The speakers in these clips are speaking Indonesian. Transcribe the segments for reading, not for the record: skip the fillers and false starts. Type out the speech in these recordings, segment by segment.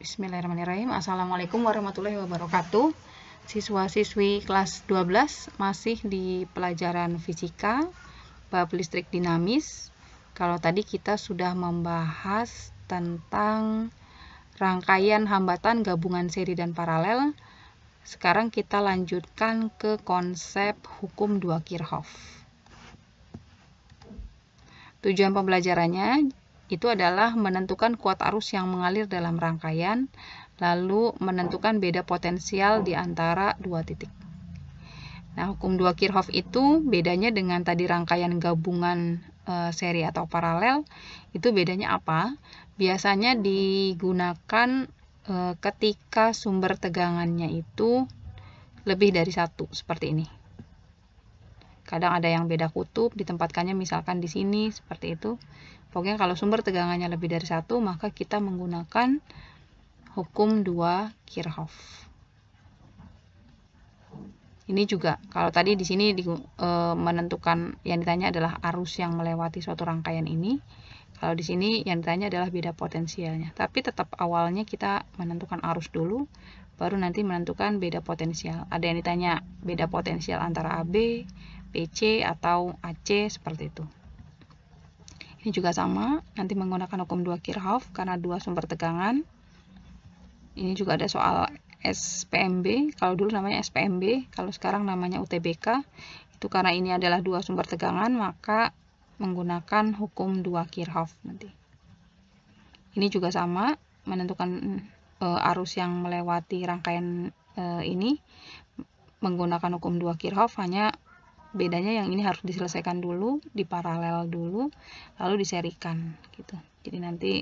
Bismillahirrahmanirrahim. Assalamualaikum warahmatullahi wabarakatuh. Siswa-siswi kelas 12 masih di pelajaran fisika bab listrik dinamis. Kalau tadi kita sudah membahas tentang rangkaian hambatan gabungan seri dan paralel, sekarang kita lanjutkan ke konsep hukum 2 Kirchhoff. Tujuan pembelajarannya itu adalah menentukan kuat arus yang mengalir dalam rangkaian, lalu menentukan beda potensial di antara dua titik. Nah, hukum 2 Kirchhoff itu bedanya dengan tadi rangkaian gabungan seri atau paralel. Itu bedanya apa? Biasanya digunakan ketika sumber tegangannya itu lebih dari satu, seperti ini. Kadang ada yang beda kutub, ditempatkannya misalkan di sini, seperti itu. Pokoknya kalau sumber tegangannya lebih dari satu, maka kita menggunakan hukum 2 Kirchhoff. Ini juga, kalau tadi di sini menentukan, yang ditanya adalah arus yang melewati suatu rangkaian ini. Kalau di sini yang ditanya adalah beda potensialnya. Tapi tetap awalnya kita menentukan arus dulu, baru nanti menentukan beda potensial. Ada yang ditanya beda potensial antara AB, PC, atau AC, seperti itu. Ini juga sama, nanti menggunakan hukum 2 Kirchhoff karena dua sumber tegangan. Ini juga ada soal SPMB, kalau dulu namanya SPMB, kalau sekarang namanya UTBK. Itu karena ini adalah dua sumber tegangan, maka menggunakan hukum 2 Kirchhoff nanti. Ini juga sama, menentukan arus yang melewati rangkaian ini menggunakan hukum 2 Kirchhoff, hanya bedanya yang ini harus diselesaikan dulu, di paralel dulu, lalu diserikan gitu. Jadi nanti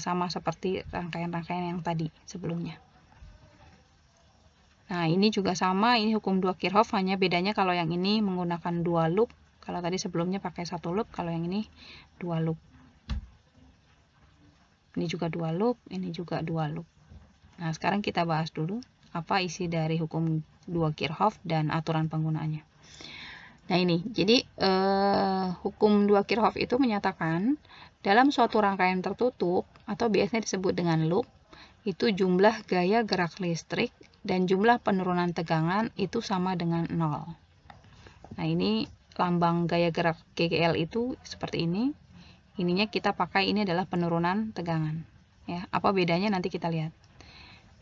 sama seperti rangkaian-rangkaian yang tadi sebelumnya. Nah, ini juga sama, ini hukum 2 Kirchhoff, hanya bedanya kalau yang ini menggunakan 2 loop. Kalau tadi sebelumnya pakai 1 loop, kalau yang ini 2 loop. Ini juga 2 loop, ini juga 2 loop. Nah, sekarang kita bahas dulu apa isi dari hukum 2 Kirchhoff dan aturan penggunaannya. Nah, ini, jadi hukum 2 Kirchhoff itu menyatakan dalam suatu rangkaian tertutup atau biasanya disebut dengan loop, itu jumlah gaya gerak listrik dan jumlah penurunan tegangan itu sama dengan 0. Nah, ini lambang gaya gerak GGL itu seperti ini. Ininya kita pakai, ini adalah penurunan tegangan. Ya, apa bedanya nanti kita lihat.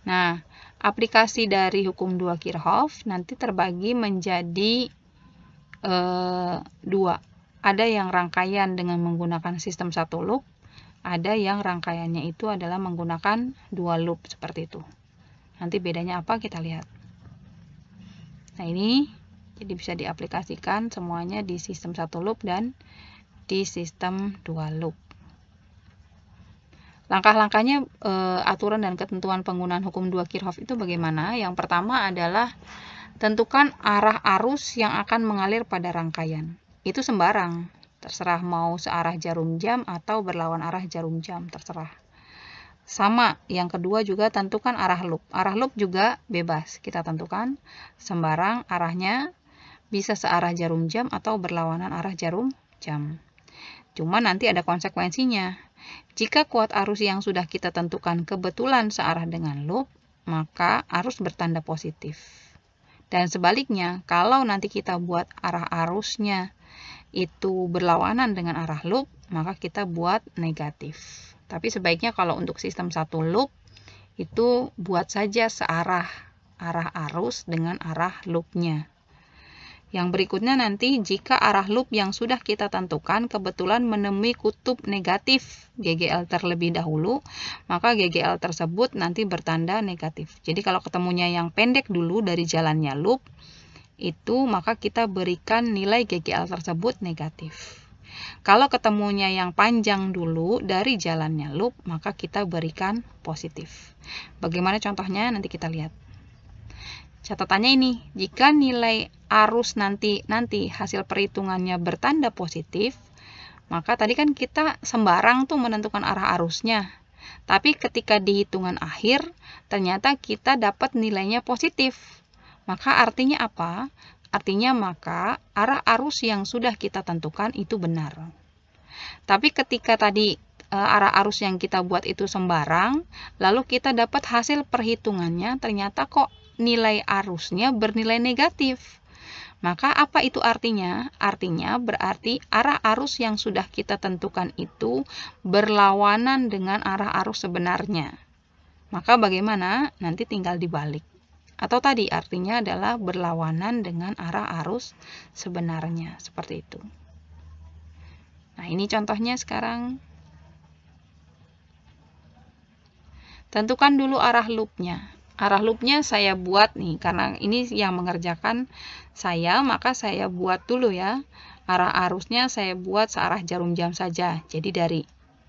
Nah, aplikasi dari hukum 2 Kirchhoff nanti terbagi menjadi dua. Ada yang rangkaian dengan menggunakan sistem 1 loop, ada yang rangkaiannya itu adalah menggunakan 2 loop seperti itu. Nanti bedanya apa kita lihat. Nah, ini jadi bisa diaplikasikan semuanya di sistem 1 loop dan di sistem 2 loop. Langkah-langkahnya aturan dan ketentuan penggunaan hukum 2 Kirchhoff itu bagaimana? Yang pertama adalah tentukan arah arus yang akan mengalir pada rangkaian. Itu sembarang, terserah mau searah jarum jam atau berlawan arah jarum jam, terserah. Sama, yang kedua juga tentukan arah loop. Arah loop juga bebas, kita tentukan sembarang arahnya, bisa searah jarum jam atau berlawanan arah jarum jam. Cuma nanti ada konsekuensinya. Jika kuat arus yang sudah kita tentukan kebetulan searah dengan loop, maka arus bertanda positif. Dan sebaliknya, kalau nanti kita buat arah arusnya itu berlawanan dengan arah loop, maka kita buat negatif. Tapi sebaiknya kalau untuk sistem 1 loop, itu buat saja searah arah arus dengan arah loopnya. Yang berikutnya nanti, jika arah loop yang sudah kita tentukan kebetulan menemui kutub negatif GGL terlebih dahulu, maka GGL tersebut nanti bertanda negatif. Jadi kalau ketemunya yang pendek dulu dari jalannya loop, itu maka kita berikan nilai GGL tersebut negatif. Kalau ketemunya yang panjang dulu dari jalannya loop, maka kita berikan positif. Bagaimana contohnya? Nanti kita lihat. Catatannya ini, jika nilai arus nanti hasil perhitungannya bertanda positif, maka tadi kan kita sembarang tuh menentukan arah arusnya. Tapi ketika di hitungan akhir, ternyata kita dapat nilainya positif. Maka artinya apa? Artinya maka arah arus yang sudah kita tentukan itu benar. Tapi ketika tadi arah arus yang kita buat itu sembarang, lalu kita dapat hasil perhitungannya, ternyata kok nilai arusnya bernilai negatif. Maka apa itu artinya? Artinya berarti arah arus yang sudah kita tentukan itu berlawanan dengan arah arus sebenarnya. Maka bagaimana? Nanti tinggal dibalik. Atau tadi artinya adalah berlawanan dengan arah arus sebenarnya. Seperti itu. Nah, ini contohnya sekarang. Tentukan dulu arah loopnya. Arah loopnya saya buat nih, karena ini yang mengerjakan saya, maka saya buat dulu ya. Arah arusnya saya buat searah jarum jam saja. Jadi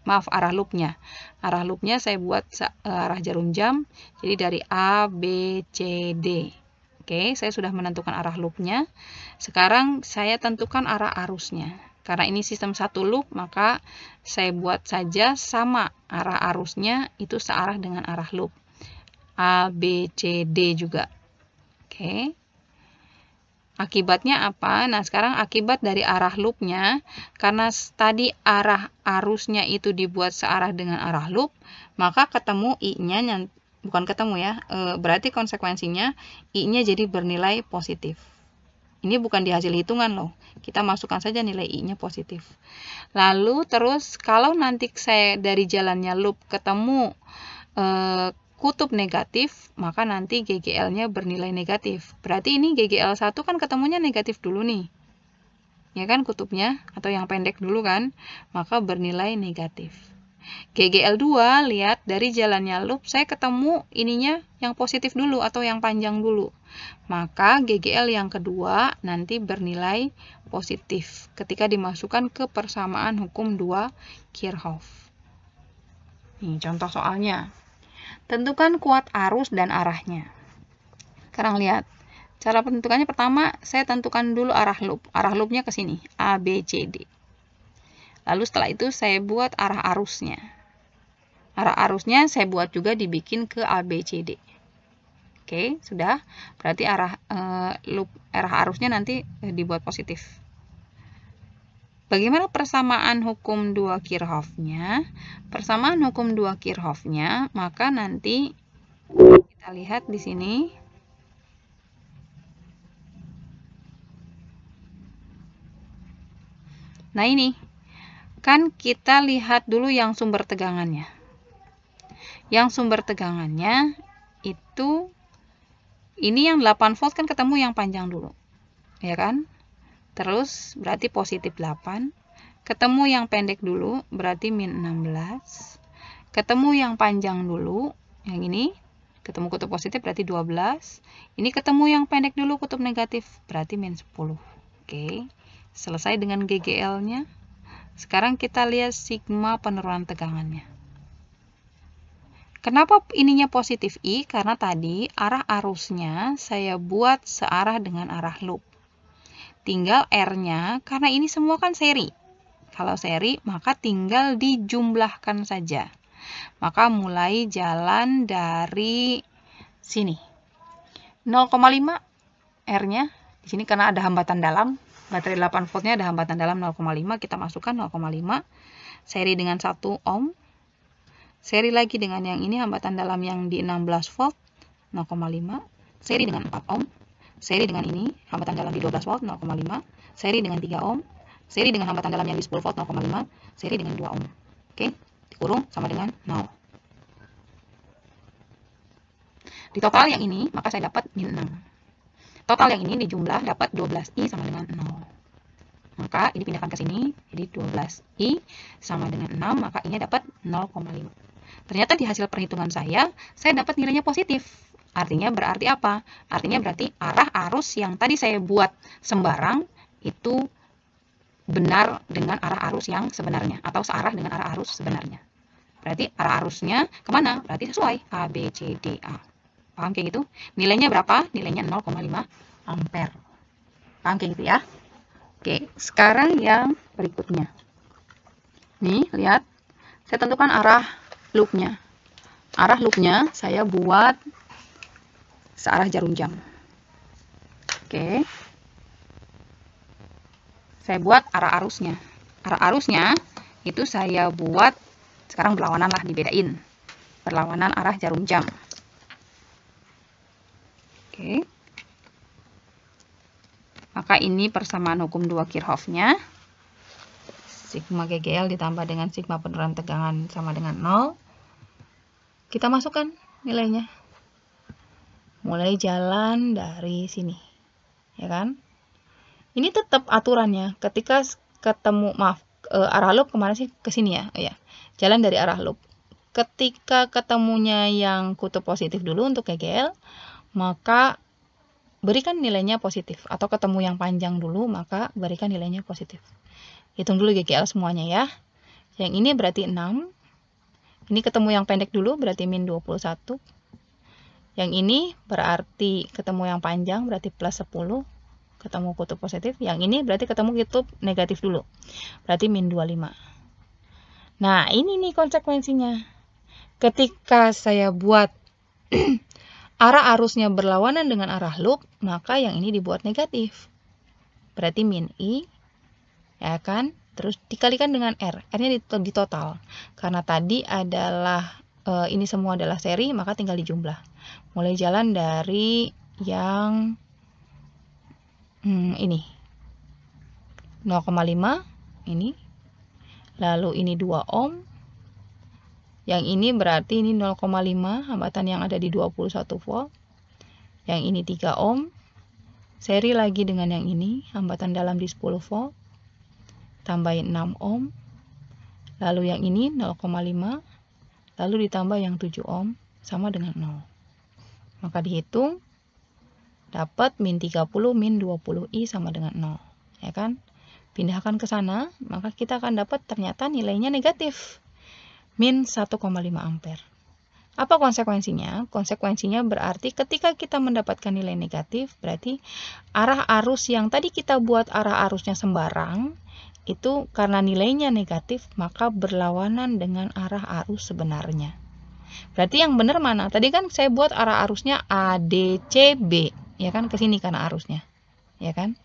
arah loopnya. Arah loopnya saya buat arah jarum jam, jadi dari A, B, C, D. Oke, saya sudah menentukan arah loopnya. Sekarang saya tentukan arah arusnya. Karena ini sistem satu loop, maka saya buat saja sama arah arusnya itu searah dengan arah loop. A, B, C, D juga. Oke. Akibatnya apa? Nah, sekarang akibat dari arah loopnya, karena tadi arah arusnya itu dibuat searah dengan arah loop, maka ketemu I-nya, bukan ketemu ya, berarti konsekuensinya I-nya jadi bernilai positif. Ini bukan di hasil hitungan loh. Kita masukkan saja nilai I-nya positif. Lalu terus kalau nanti saya dari jalannya loop ketemu kutub negatif, maka nanti GGL-nya bernilai negatif. Berarti ini GGL1 kan ketemunya negatif dulu nih. Ya kan kutubnya, atau yang pendek dulu kan, maka bernilai negatif. GGL2, lihat dari jalannya loop, saya ketemu ininya yang positif dulu atau yang panjang dulu. Maka GGL yang kedua nanti bernilai positif ketika dimasukkan ke persamaan hukum 2 Kirchhoff. Ini contoh soalnya. Tentukan kuat arus dan arahnya. Sekarang lihat. Cara penentukannya pertama, saya tentukan dulu arah loop. Arah loopnya ke sini, A, B, C, D. Lalu setelah itu saya buat arah arusnya. Arah arusnya saya buat juga dibikin ke A, B, C, D. Oke, sudah. Berarti arah arusnya nanti dibuat positif. Bagaimana persamaan hukum 2 Kirchhoff-nya? Persamaan hukum 2 Kirchhoff-nya, maka nanti kita lihat di sini. Nah, ini kan kita lihat dulu yang sumber tegangannya. Yang sumber tegangannya itu ini yang 8 volt kan ketemu yang panjang dulu. Ya kan? Terus berarti positif 8. Ketemu yang pendek dulu berarti min 16. Ketemu yang panjang dulu, yang ini ketemu kutub positif berarti 12. Ini ketemu yang pendek dulu kutub negatif berarti min 10. Oke. Selesai dengan GGL-nya. Sekarang kita lihat sigma penurunan tegangannya. Kenapa ininya positif I? Karena tadi arah arusnya saya buat searah dengan arah loop. Tinggal R-nya, karena ini semua kan seri. Kalau seri, maka tinggal dijumlahkan saja. Maka mulai jalan dari sini. 0,5 R-nya. Di sini karena ada hambatan dalam. Baterai 8 voltnya ada hambatan dalam 0,5. Kita masukkan 0,5. Seri dengan 1 ohm. Seri lagi dengan yang ini hambatan dalam yang di 16 volt 0,5. Seri dengan 4 ohm. Seri dengan ini, hambatan dalam di 12 volt 0,5, seri dengan 3 ohm, seri dengan hambatan dalam yang di 10 volt 0,5, seri dengan 2 ohm. Oke, dikurung sama dengan 0. Di total yang ini, maka saya dapat min 6. Total yang ini dijumlah dapat 12I sama dengan 0. Maka ini pindahkan ke sini, jadi 12I sama dengan 6, maka ini dapat 0,5. Ternyata di hasil perhitungan saya dapat nilainya positif. Artinya berarti apa? Artinya berarti arah arus yang tadi saya buat sembarang itu benar dengan arah arus yang sebenarnya atau searah dengan arah arus sebenarnya. Berarti arah arusnya kemana? Berarti sesuai A, B, C, D, A. Paham kayak gitu? Nilainya berapa? Nilainya 0,5 ampere. Paham kayak gitu ya? Oke, sekarang yang berikutnya. Nih, lihat. Saya tentukan arah loopnya. Arah loopnya saya buat searah jarum jam. Oke. Saya buat arah arusnya. Arah arusnya itu saya buat Sekarang berlawanan lah, dibedain. Berlawanan arah jarum jam. Oke. Maka ini persamaan hukum 2 Kirchhoff-nya. Sigma GGL ditambah dengan sigma penurunan tegangan sama dengan 0. Kita masukkan nilainya. Mulai jalan dari sini. Ya kan? Ini tetap aturannya. Ketika ketemu, arah loop kemana sih? Ke sini ya. Oh, ya. Jalan dari arah loop. Ketika ketemunya yang kutub positif dulu untuk GGL, maka berikan nilainya positif. Atau ketemu yang panjang dulu, maka berikan nilainya positif. Hitung dulu GGL semuanya ya. Yang ini berarti 6. Ini ketemu yang pendek dulu, berarti min 21. Yang ini berarti ketemu yang panjang, berarti plus 10. Ketemu kutub positif. Yang ini berarti ketemu kutub negatif dulu. Berarti min 25. Nah, ini nih konsekuensinya. Ketika saya buat arah arusnya berlawanan dengan arah loop, maka yang ini dibuat negatif. Berarti min I, ya kan? Terus dikalikan dengan R. R-nya di total. Karena tadi adalah, ini semua adalah seri, maka tinggal dijumlah. Mulai jalan dari yang ini. 0,5, ini. Lalu ini 2 ohm. Yang ini berarti ini 0,5 hambatan yang ada di 21 volt. Yang ini 3 ohm. Seri lagi dengan yang ini, hambatan dalam di 10 volt. Tambahin 6 ohm. Lalu yang ini 0,5. Lalu ditambah yang 7 ohm sama dengan 0. Maka dihitung dapat min 30 min 20 I sama dengan 0. Ya kan? Pindahkan ke sana, maka kita akan dapat ternyata nilainya negatif. Min 1,5 ampere. Apa konsekuensinya? Konsekuensinya berarti ketika kita mendapatkan nilai negatif, berarti arah arus yang tadi kita buat arah arusnya sembarang, itu karena nilainya negatif, maka berlawanan dengan arah arus sebenarnya. Berarti yang benar mana? Tadi kan saya buat arah arusnya ADCB, ya kan? Ke sini karena arusnya, ya kan?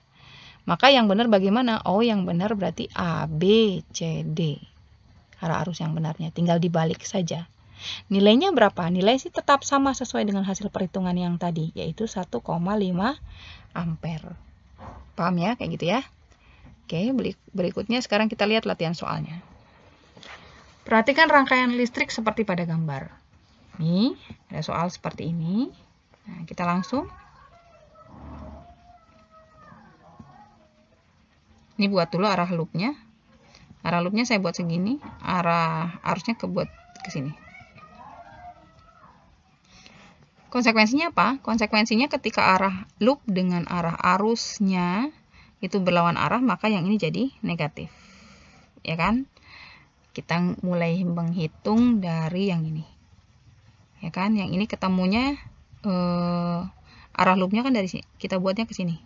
Maka yang benar bagaimana? Oh, yang benar berarti ABCD. Arah arus yang benarnya, tinggal dibalik saja. Nilainya berapa? Nilai sih tetap sama sesuai dengan hasil perhitungan yang tadi, yaitu 1,5 ampere. Paham ya? Kayak gitu ya. Oke, berikutnya sekarang kita lihat latihan soalnya. Perhatikan rangkaian listrik seperti pada gambar. Nih, ada soal seperti ini. Nah, kita langsung. Ini buat dulu arah loopnya. Arah loopnya saya buat segini, arah arusnya buat ke sini. Konsekuensinya apa? Konsekuensinya ketika arah loop dengan arah arusnya itu berlawan arah, maka yang ini jadi negatif. Ya kan? Kita mulai menghitung dari yang ini. Ya kan? Yang ini ketemunya arah loopnya kan dari sini. Kita buatnya ke sini.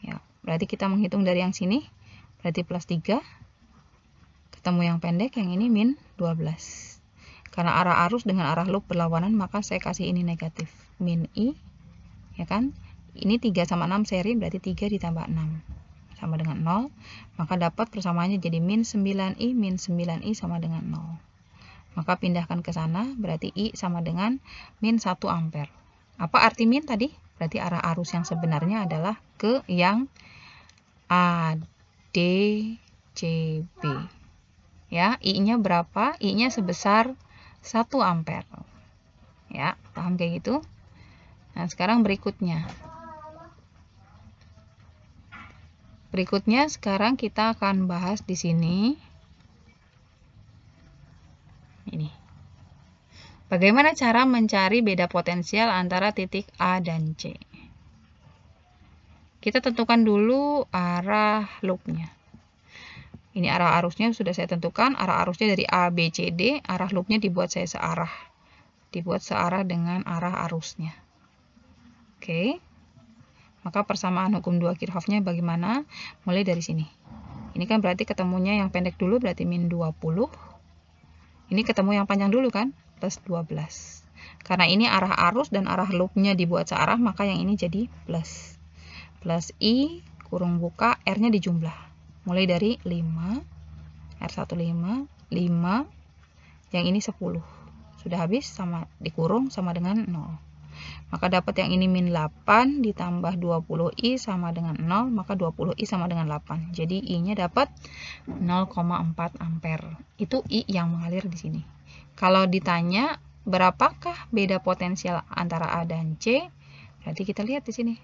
Ya, berarti kita menghitung dari yang sini. Berarti plus 3. Ketemu yang pendek, yang ini min 12. Karena arah arus dengan arah loop berlawanan, maka saya kasih ini negatif. Min I, ya kan? Ini 3 sama 6 seri, berarti 3 ditambah 6. Sama dengan 0. Maka dapat persamaannya jadi min 9I, min 9I sama dengan 0. Maka pindahkan ke sana, berarti I sama dengan min 1 ampere. Apa arti min tadi? Berarti arah arus yang sebenarnya adalah ke yang ADCB. Ya, I-nya berapa? I-nya sebesar 1 ampere. Ya, paham kayak gitu? Nah, sekarang berikutnya. Berikutnya sekarang kita akan bahas di sini. Ini. Bagaimana cara mencari beda potensial antara titik A dan C? Kita tentukan dulu arah loopnya. Ini arah arusnya sudah saya tentukan. Arah arusnya dari A, B, C, D. Arah loopnya dibuat saya searah. Dibuat searah dengan arah arusnya. Oke. Maka persamaan hukum 2 Kirchhoff-nya bagaimana? Mulai dari sini. Ini kan berarti ketemunya yang pendek dulu berarti min 20. Ini ketemu yang panjang dulu kan? Plus 12. Karena ini arah arus dan arah loopnya dibuat searah, maka yang ini jadi plus. Plus I, kurung buka, R-nya dijumlah. Mulai dari 5, R15, 5, yang ini 10. Sudah habis, sama dikurung sama dengan 0. Maka dapat yang ini min 8 ditambah 20I sama dengan 0, maka 20I sama dengan 8. Jadi I-nya dapat 0,4 ampere. Itu I yang mengalir di sini. Kalau ditanya berapakah beda potensial antara A dan C, berarti kita lihat di sini.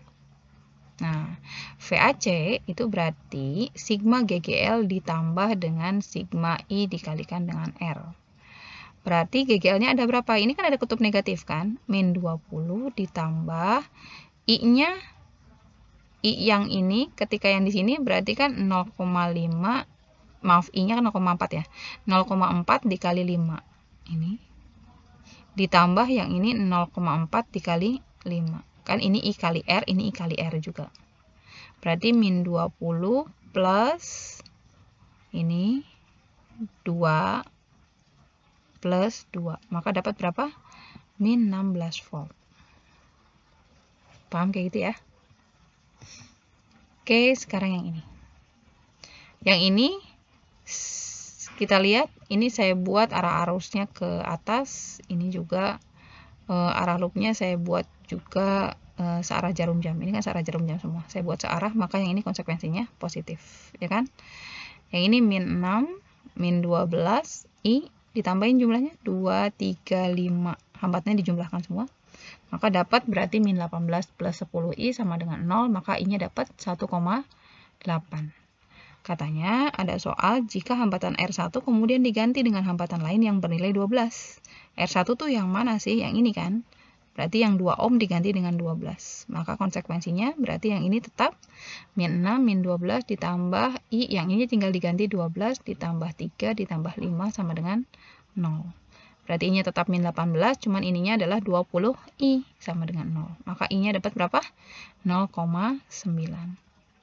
Nah, VAC itu berarti sigma GGL ditambah dengan sigma I dikalikan dengan R. Berarti GGL-nya ada berapa? Ini kan ada kutub negatif kan? Min 20 ditambah I-nya, I yang ini ketika yang di sini berarti kan 0,5, maaf I-nya kan 0,4 ya. 0,4 dikali 5. Ini. Ditambah yang ini 0,4 dikali 5. Kan ini I kali R, ini I kali R juga. Berarti min 20 plus ini 2 plus 2. Maka dapat berapa? Min 16 volt. Paham kayak gitu ya? Oke, sekarang yang ini. Yang ini kita lihat, ini saya buat arah arusnya ke atas. Ini juga arah loopnya saya buat juga searah jarum jam. Ini kan searah jarum jam semua. Saya buat searah, maka yang ini konsekuensinya positif, ya kan? Yang ini min 6, min 12, I ditambahin jumlahnya 2, 3, 5. Hambatnya dijumlahkan semua. Maka dapat berarti min 18 plus 10I sama dengan 0, maka I-nya dapat 1,8. Katanya ada soal jika hambatan R1 kemudian diganti dengan hambatan lain yang bernilai 12. R1 tuh yang mana sih? Yang ini kan? Berarti yang 2 ohm diganti dengan 12. Maka konsekuensinya berarti yang ini tetap min 6, min 12 ditambah I, yang ini tinggal diganti 12 ditambah 3 ditambah 5 sama dengan 0. Berarti I-nya tetap min 18, cuman ininya adalah 20 I sama dengan 0. Maka I-nya dapat berapa? 0,9.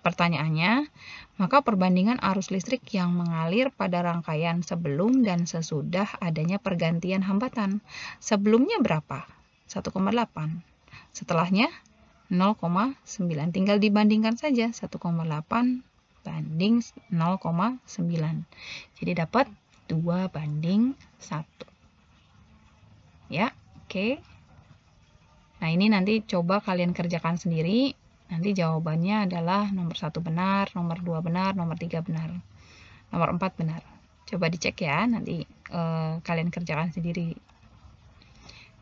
Pertanyaannya, maka perbandingan arus listrik yang mengalir pada rangkaian sebelum dan sesudah adanya pergantian hambatan. Sebelumnya berapa? 1,8. Setelahnya 0,9. Tinggal dibandingkan saja 1,8 banding 0,9. Jadi dapat 2 banding 1. Ya, oke. Nah, ini nanti coba kalian kerjakan sendiri. Nanti jawabannya adalah nomor 1 benar, nomor 2 benar, nomor 3 benar, nomor 4 benar. Coba dicek ya, nanti kalian kerjakan sendiri.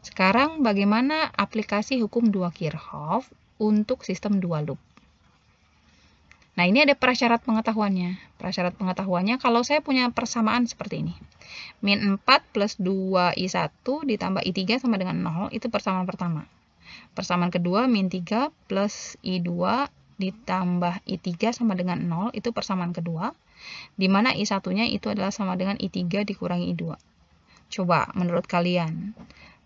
Sekarang bagaimana aplikasi hukum 2 Kirchhoff untuk sistem 2 loop? Nah, ini ada prasyarat pengetahuannya. Prasyarat pengetahuannya kalau saya punya persamaan seperti ini. Min 4 plus 2I1 ditambah I3 sama dengan 0, itu persamaan pertama. Persamaan kedua, min 3 plus I2 ditambah I3 sama dengan 0, itu persamaan kedua. Di mana I1-nya itu adalah sama dengan I3 dikurangi I2. Coba, menurut kalian,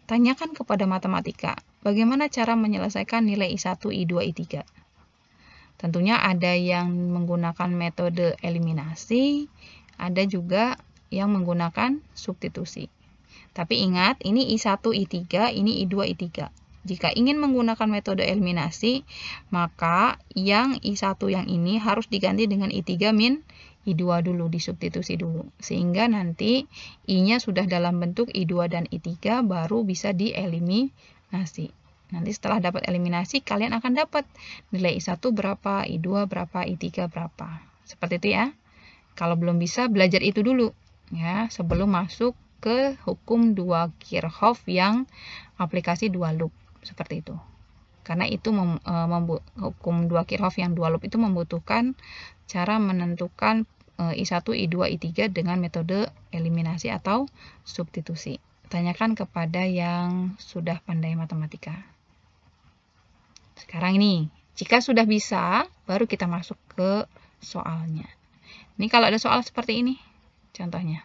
tanyakan kepada matematika, bagaimana cara menyelesaikan nilai I1, I2, I3? Tentunya ada yang menggunakan metode eliminasi, ada juga yang menggunakan substitusi. Tapi ingat, ini I1, I3, ini I2, I3. Jika ingin menggunakan metode eliminasi, maka yang I1 yang ini harus diganti dengan I3 min I2 dulu, disubstitusi dulu. Sehingga nanti I-nya sudah dalam bentuk I2 dan I3, baru bisa dieliminasi. Nanti setelah dapat eliminasi, kalian akan dapat nilai I1 berapa, I2 berapa, I3 berapa. Seperti itu ya. Kalau belum bisa, belajar itu dulu, ya, sebelum masuk ke hukum 2 Kirchhoff yang aplikasi 2 loop. Seperti itu. Karena itu hukum 2 Kirchhoff yang 2 loop itu membutuhkan cara menentukan I1, I2, I3 dengan metode eliminasi atau substitusi. Tanyakan kepada yang sudah pandai matematika. Sekarang ini, jika sudah bisa, baru kita masuk ke soalnya. Ini kalau ada soal seperti ini, contohnya.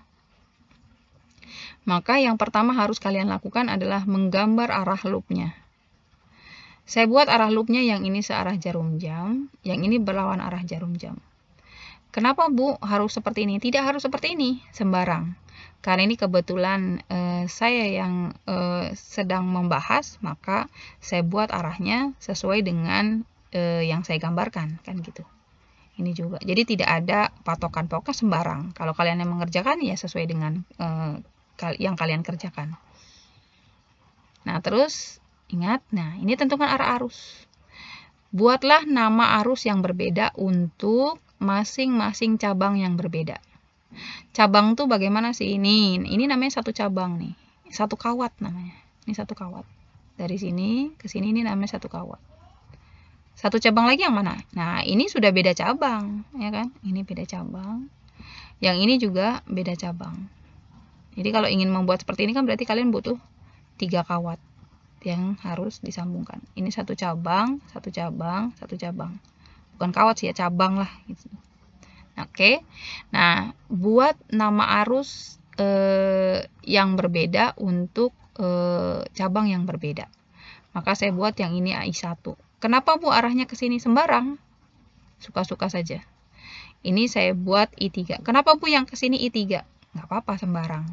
Maka yang pertama harus kalian lakukan adalah menggambar arah loopnya. Saya buat arah loopnya yang ini searah jarum jam, yang ini berlawan arah jarum jam. Kenapa Bu harus seperti ini? Tidak harus seperti ini, sembarang. Karena ini kebetulan saya yang sedang membahas, maka saya buat arahnya sesuai dengan yang saya gambarkan, kan gitu. Ini juga. Jadi tidak ada patokan, pokoknya sembarang. Kalau kalian yang mengerjakan ya sesuai dengan yang kalian kerjakan. Nah, terus ingat, nah ini tentukan arah arus. Buatlah nama arus yang berbeda untuk masing-masing cabang yang berbeda. Cabang tuh bagaimana sih ini? Ini namanya satu cabang nih. Satu kawat namanya. Ini satu kawat. Dari sini ke sini ini namanya satu kawat. Satu cabang lagi yang mana? Nah, ini sudah beda cabang, ya kan? Ini beda cabang. Yang ini juga beda cabang. Jadi kalau ingin membuat seperti ini kan berarti kalian butuh 3 kawat yang harus disambungkan. Ini satu cabang, satu cabang, satu cabang. Bukan kawat sih ya, cabang lah gitu. Oke. Nah, buat nama arus yang berbeda untuk cabang yang berbeda. Maka saya buat yang ini AI1. Kenapa Bu arahnya ke sini? Sembarang. Suka-suka saja. Ini saya buat I3. Kenapa Bu yang ke sini I3? Nggak apa-apa, sembarang.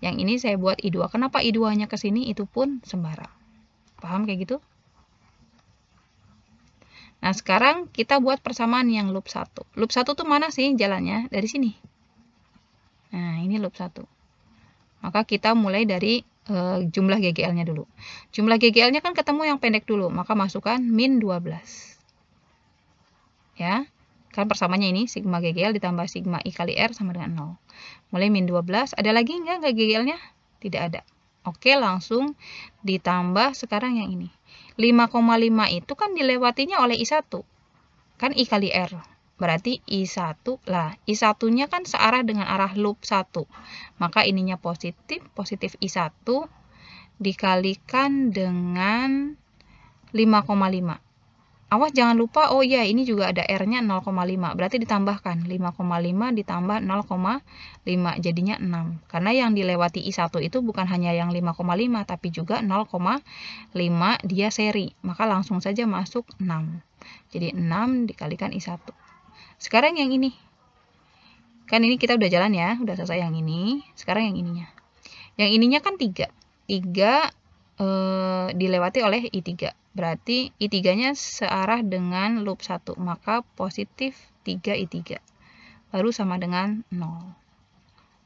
Yang ini saya buat I2. Kenapa I2-nya ke sini? Itu pun sembarang. Paham kayak gitu? Nah, sekarang kita buat persamaan yang loop 1. Loop 1 tuh mana sih jalannya? Dari sini. Nah, ini loop 1. Maka kita mulai dari jumlah GGL-nya dulu. Jumlah GGL-nya kan ketemu yang pendek dulu, maka masukkan min 12. Ya, kan persamaannya ini sigma GGL ditambah sigma I kali R sama dengan 0. Mulai min 12, ada lagi nggak GGL-nya? Tidak ada. Oke, langsung ditambah sekarang yang ini. 5,5 itu kan dilewatinya oleh I1. Kan I kali R. Berarti I1 lah. I1-nya kan searah dengan arah loop 1. Maka ininya positif. Positif I1 dikalikan dengan 5,5. Awas jangan lupa, oh iya ini juga ada R-nya 0,5. Berarti ditambahkan 5,5 ditambah 0,5. Jadinya 6. Karena yang dilewati I1 itu bukan hanya yang 5,5 tapi juga 0,5 dia seri. Maka langsung saja masuk 6. Jadi 6 dikalikan I1. Sekarang yang ini. Kan ini kita udah jalan ya, udah selesai yang ini. Sekarang yang ininya. Yang ininya kan 3. 3 dilewati oleh I3. Berarti I3-nya searah dengan loop 1. Maka positif 3 I3. Baru sama dengan 0.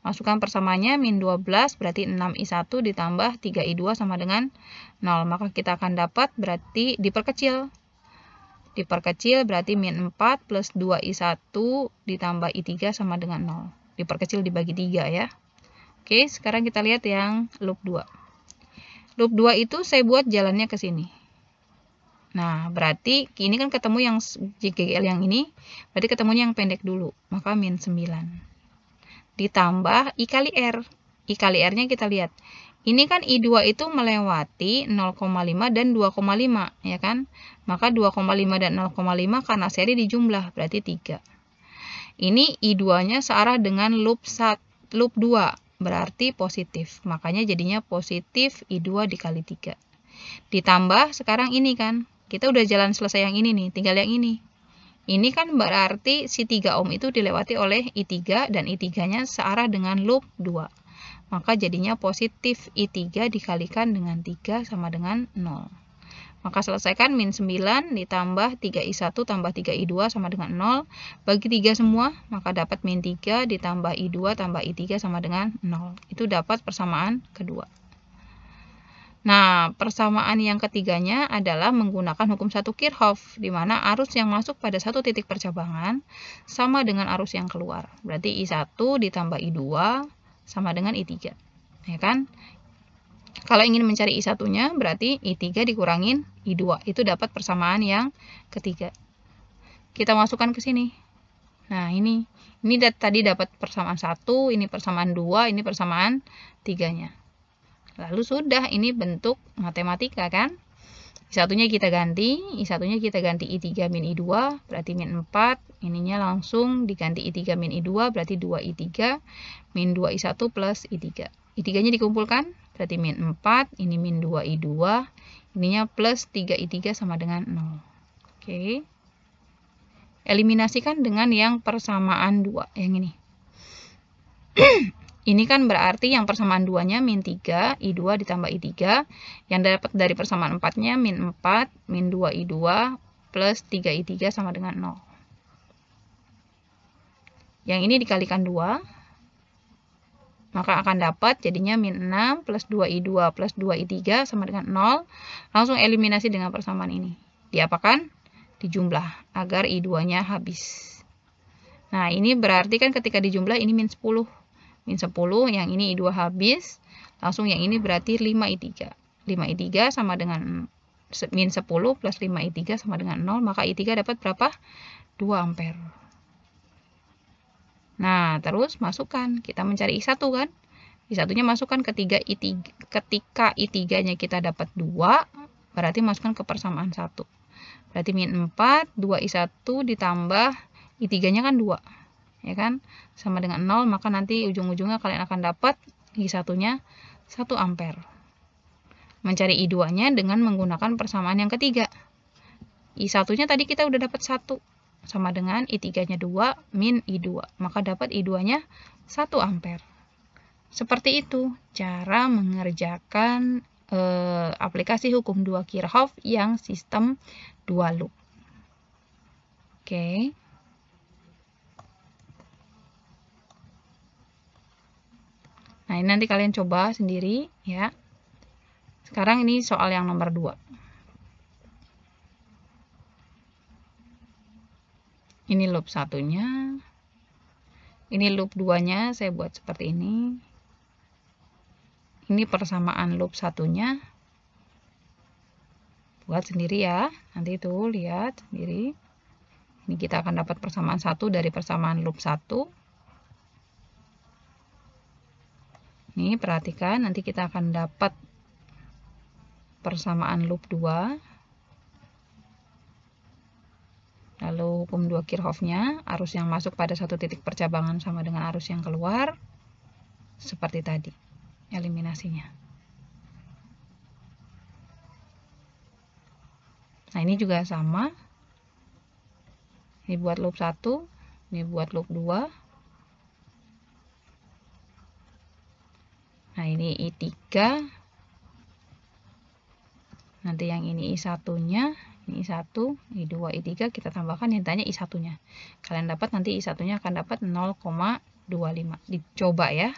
Masukkan persamaannya min 12. Berarti 6 I1 ditambah 3 I2 sama dengan 0. Maka kita akan dapat berarti diperkecil. Diperkecil berarti min 4 plus 2 I1 ditambah I3 sama dengan 0. Diperkecil dibagi 3 ya. Oke, sekarang kita lihat yang loop 2. Loop 2 itu saya buat jalannya ke sini. Nah, berarti ini kan ketemu yang GGL yang ini, berarti ketemunya yang pendek dulu. Maka min 9. Ditambah I kali R. I kali R-nya kita lihat. Ini kan I2 itu melewati 0,5 dan 2,5, ya kan? Maka 2,5 dan 0,5 karena seri dijumlah, berarti 3. Ini I2-nya searah dengan loop 2. Berarti positif, makanya jadinya positif I2 dikali 3. Ditambah sekarang ini kan, kita udah jalan selesai yang ini nih, tinggal yang ini. Ini kan berarti si 3 ohm itu dilewati oleh I3 dan I3-nya searah dengan loop 2. Maka jadinya positif I3 dikalikan dengan 3 sama dengan 0. Maka selesaikan min 9 ditambah 3I1 tambah 3I2 sama dengan 0. Bagi 3 semua, maka dapat min 3 ditambah I2 tambah I3 sama dengan 0. Itu dapat persamaan kedua. Nah, persamaan yang ketiganya adalah menggunakan hukum 1 Kirchhoff, di mana arus yang masuk pada satu titik percabangan sama dengan arus yang keluar. Berarti I1 ditambah I2 sama dengan I3. Ya kan? Kalau ingin mencari I1-nya, berarti I3 dikurangin I2. Itu dapat persamaan yang ketiga. Kita masukkan ke sini. Nah, ini tadi dapat persamaan 1, ini persamaan 2, ini persamaan 3-nya. Lalu sudah, ini bentuk matematika kan? I1-nya kita ganti, I1-nya kita ganti I3 min I2, berarti min 4. Ininya langsung diganti I3 min I2, berarti 2 I3 min 2 I1 plus I3. I3-nya dikumpulkan, berarti min 4, ini min 2 I2, ininya plus 3 I3 sama dengan 0. Oke. Eliminasikan dengan yang persamaan 2, yang ini. Ini kan berarti yang persamaan 2-nya min 3, I2 ditambah I3. Yang dapat dari persamaan 4-nya min 4, min 2 I2, plus 3 I3 sama dengan 0. Yang ini dikalikan 2, maka akan dapat jadinya min 6 plus 2i2 plus 2i3 sama dengan 0. Langsung eliminasi dengan persamaan ini. Diapakan? Dijumlah agar i2-nya habis. Nah, ini berarti kan ketika dijumlah ini min 10. Min 10, yang ini i2 habis. Langsung yang ini berarti 5i3. 5i3 sama dengan min 10 plus 5i3 sama dengan 0. Maka i3 dapat berapa? 2 ampere. Nah, terus masukkan. Kita mencari I1 kan? I1-nya masukkan ketika I3-nya kita dapat 2, berarti masukkan ke persamaan 1. Berarti min 4, 2I1 ditambah I3-nya kan 2. Ya kan? Sama dengan 0, maka nanti ujung-ujungnya kalian akan dapat I1-nya 1 ampere. Mencari I2-nya dengan menggunakan persamaan yang ketiga. I1-nya tadi kita udah dapat 1. Sama dengan I3-nya 2 min I2. Maka dapat I2-nya 1 ampere. Seperti itu cara mengerjakan aplikasi hukum 2 Kirchhoff yang sistem 2 loop. Oke. Nah, ini nanti kalian coba sendiri ya. Sekarang ini soal yang nomor 2. Ini loop 1-nya. Ini loop 2-nya saya buat seperti ini. Ini persamaan loop 1-nya. Buat sendiri ya. Nanti itu lihat sendiri. Ini kita akan dapat persamaan 1 dari persamaan loop 1. Ini perhatikan, nanti kita akan dapat persamaan loop 2. Lalu hukum 2 Kirchhoff-nya, arus yang masuk pada satu titik percabangan sama dengan arus yang keluar. Seperti tadi, eliminasinya. Nah, ini juga sama. Ini buat loop 1, ini buat loop 2. Nah, ini I3. Nanti yang ini I1-nya, ini I1, I2, I3 kita tambahkan yang tanya I1-nya. Kalian dapat nanti I1-nya akan dapat 0,25. Dicoba ya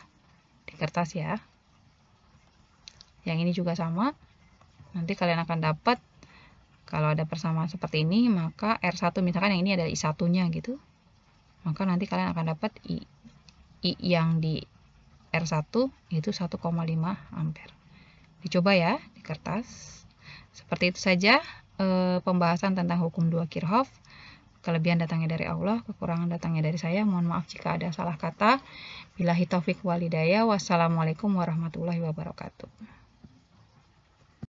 di kertas ya. Yang ini juga sama. Nanti kalian akan dapat kalau ada persamaan seperti ini, maka R1 misalkan yang ini adalah I1-nya gitu. Maka nanti kalian akan dapat I yang di R1 itu 1,5 ampere. Dicoba ya di kertas. Seperti itu saja pembahasan tentang hukum 2 Kirchhoff. Kelebihan datangnya dari Allah, kekurangan datangnya dari saya. Mohon maaf jika ada salah kata. Billahi taufik wal hidayah. Wassalamualaikum warahmatullahi wabarakatuh.